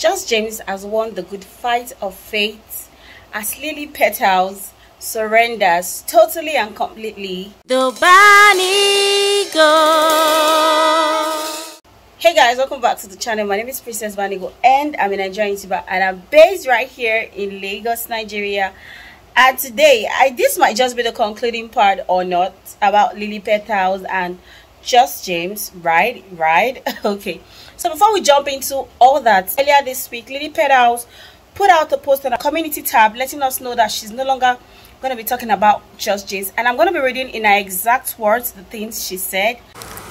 Just James has won the good fight of faith as Lily Petals surrenders totally and completely. The Banigo. Hey guys, welcome back to the channel. My name is Princess Banigo and I'm a Nigerian YouTuber and I'm based right here in Lagos, Nigeria. And today, this might just be the concluding part or not about Lily Petals and Just James, right? Okay. So before we jump into all that, earlier this week, Lily Petals put out a post on a community tab letting us know that she's no longer going to be talking about Just James. And I'm going to be reading in her exact words the things she said.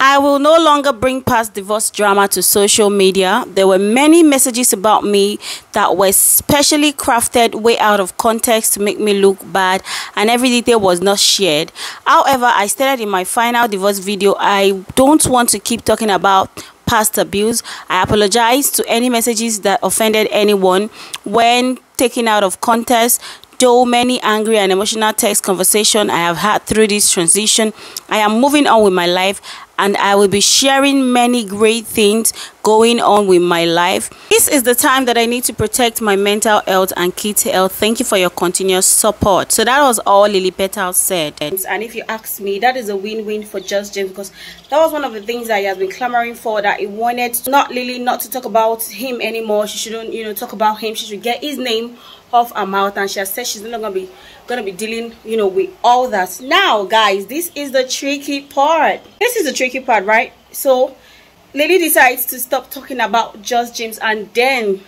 I will no longer bring past divorce drama to social media. There were many messages about me that were specially crafted way out of context to make me look bad, and every detail was not shared. However, I stated in my final divorce video, I don't want to keep talking about past abuse. I apologize to any messages that offended anyone when taken out of context. Though many angry and emotional text conversation I have had through this transition, I am moving on with my life and I will be sharing many great things going on with my life. This is the time that I need to protect my mental health and kids' health. Thank you for your continuous support. So that was all Lily Petals said. And if you ask me, that is a win-win for Just James, because that was one of the things that he has been clamoring for, that he wanted not to talk about him anymore. She shouldn't, talk about him. She should get his name off her mouth, and she has said she's not gonna be dealing with all that. Now guys, this is the tricky part. Right? So Lily decides to stop talking about Just James, and then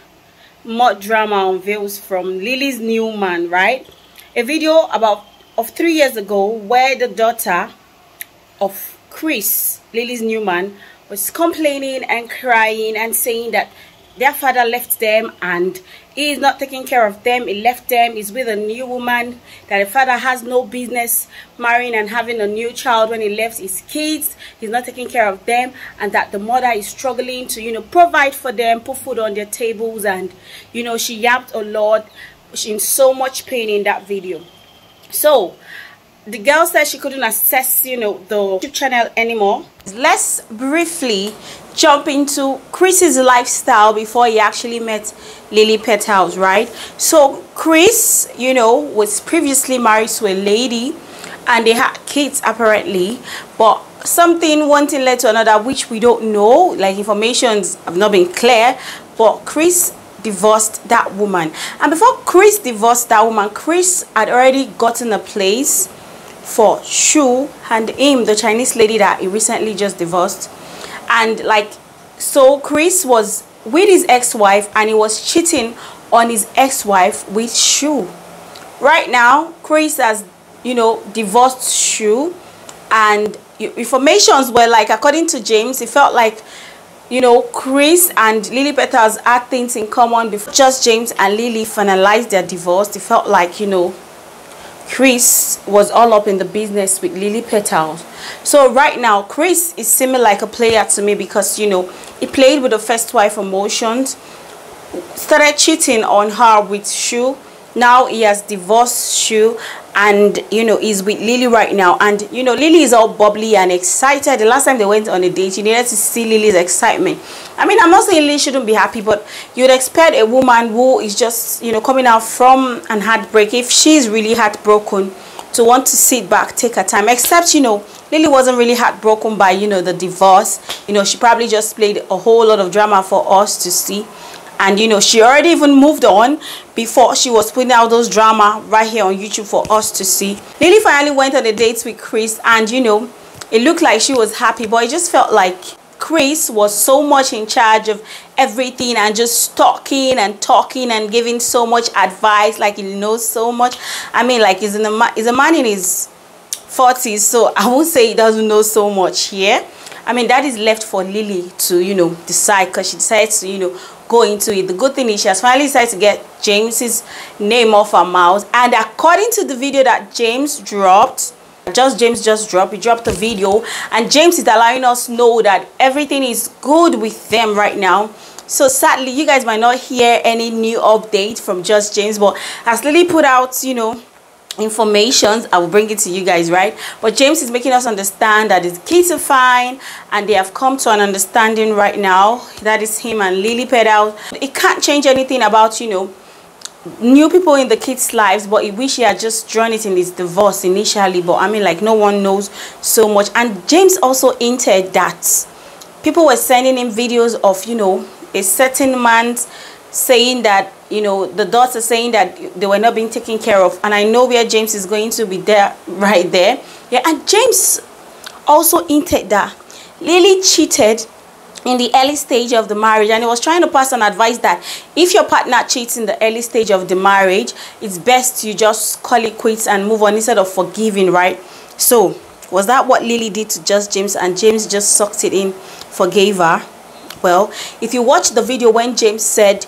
more drama unveils from Lily's new man, right? A video of 3 years ago where the daughter of Chris, Lily's new man, was complaining and crying and saying that their father left them and he is not taking care of them. He left them. He's with a new woman, that the father has no business marrying and having a new child when he left his kids. He's not taking care of them, and that the mother is struggling to provide for them, put food on their tables, and she yapped a lot. She's in so much pain in that video. So the girl said she couldn't access the YouTube channel anymore. Let's briefly jump into Chris's lifestyle before he actually met Lily Petals, right? So Chris, was previously married to a lady and they had kids apparently, but one thing led to another, which we don't know, like informations have not been clear. But Chris divorced that woman, and before Chris divorced that woman, Chris had already gotten a place for Shu and him, the Chinese lady that he recently just divorced. And so Chris was with his ex-wife and he was cheating on his ex-wife with Shu. Right now Chris has divorced Shu, and informations were according to James, it felt like Chris and Lily Petals had things in common. Before Just James and Lily finalized their divorce, it felt like Chris was all up in the business with Lily Petals. So right now Chris is seeming like a player to me, because he played with the first wife emotions, started cheating on her with Shu. Now he has divorced Shu and he's with Lily right now. And Lily is all bubbly and excited. The last time they went on a date, you needed to see Lily's excitement. I mean, I'm not saying Lily shouldn't be happy, but you'd expect a woman who is just coming out from an heartbreak, if she's really heartbroken, to want to sit back, take her time. Except Lily wasn't really heartbroken by the divorce. She probably just played a whole lot of drama for us to see. And she already even moved on before she was putting out those drama right here on YouTube for us to see. Lily finally went on a date with Chris, and it looked like she was happy, but it just felt like Chris was so much in charge of everything and just talking and giving so much advice, like he knows so much. I mean, he's a man in his 40s, so I won't say he doesn't know so much here. I mean, that is left for Lily to decide, because she decides to go into it. The good thing is she has finally decided to get James's name off her mouth, and according to the video that James dropped, he dropped a video, and James is allowing us know that everything is good with them right now. So sadly, you guys might not hear any new update from Just James, but as Lily put out informations, I will bring it to you guys, right? But James is making us understand that his kids are fine and they have come to an understanding right now. That is him and Lily Petals. It can't change anything about, you know, new people in the kids' lives, but he wish he had just drawn it in his divorce initially. But I mean, like, no one knows so much. And James also hinted that people were sending him videos of, you know, a certain man saying that, you know, the daughter saying that they were not being taken care of. And I know where James is going to be there, right there. Yeah, and James also hinted that Lily cheated in the early stage of the marriage, and he was trying to pass on advice that if your partner cheats in the early stage of the marriage, it's best you just call it quits and move on instead of forgiving, right? So was that what Lily did to just James, and James just sucked it in, forgave her? Well, if you watch the video when James said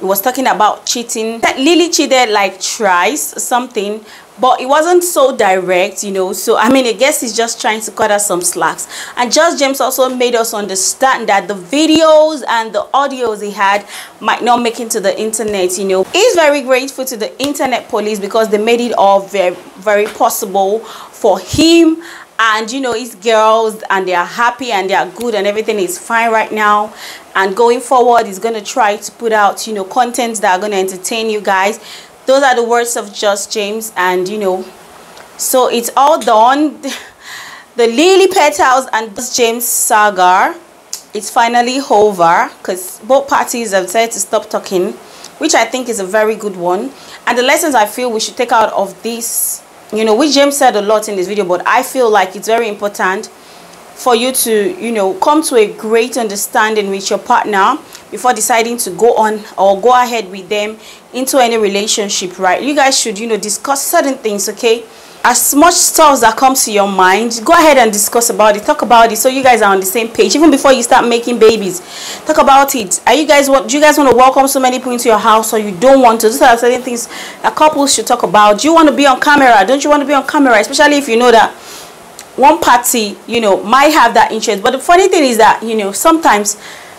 he was talking about cheating, that Lily cheated like thrice or something, but it wasn't so direct, you know. So I mean, I guess he's just trying to cut us some slacks. And just James also made us understand that the videos and the audios he had might not make it to the internet, you know. He's very grateful to the internet police because they made it all very possible for him and, you know, his girls, and they are happy and they are good and everything is fine right now. And going forward, he's going to try to put out, you know, contents that are going to entertain you guys. Those are the words of Just James. And, you know, so it's all done. The Lily Petals and Just James saga, it's finally over because both parties have decided to stop talking, which I think is a very good one. And the lessons I feel we should take out of this, you know, which James said a lot in this video, but I feel like it's very important for you to, you know, come to a great understanding with your partner before deciding to go on or go ahead with them into any relationship, right? You guys should, you know, discuss certain things, okay? As much stuff that comes to your mind, go ahead and discuss about it, talk about it, so you guys are on the same page. Even before you start making babies, talk about it. Do you guys want to welcome so many people into your house, or you don't want to? These are certain things that couples should talk about. Do you want to be on camera? Don't you want to be on camera? Especially if you know that one party, you know, might have that interest. But the funny thing is that, you know, sometimes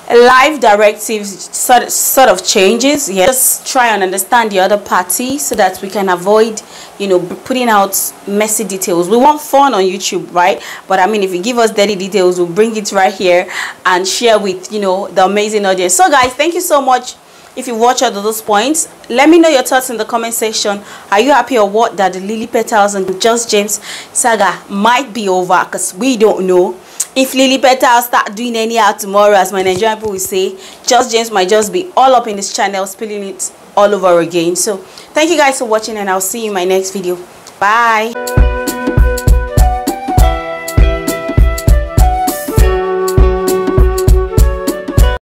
life directives sort of changes. Yeah, just try and understand the other party so that we can avoid, you know, putting out messy details. We want fun on YouTube, right? But I mean, if you give us dirty details, we'll bring it right here and share with, you know, the amazing audience. So guys, thank you so much. If you watch all of those points, let me know your thoughts in the comment section. Are you happy or what that the Lily Petals and Just James saga might be over? Because we don't know. If Lily Petals start doing anyhow tomorrow, as my Nigerian people will say, Just James might just be all up in this channel, spilling it all over again. So thank you guys for watching, and I'll see you in my next video. Bye.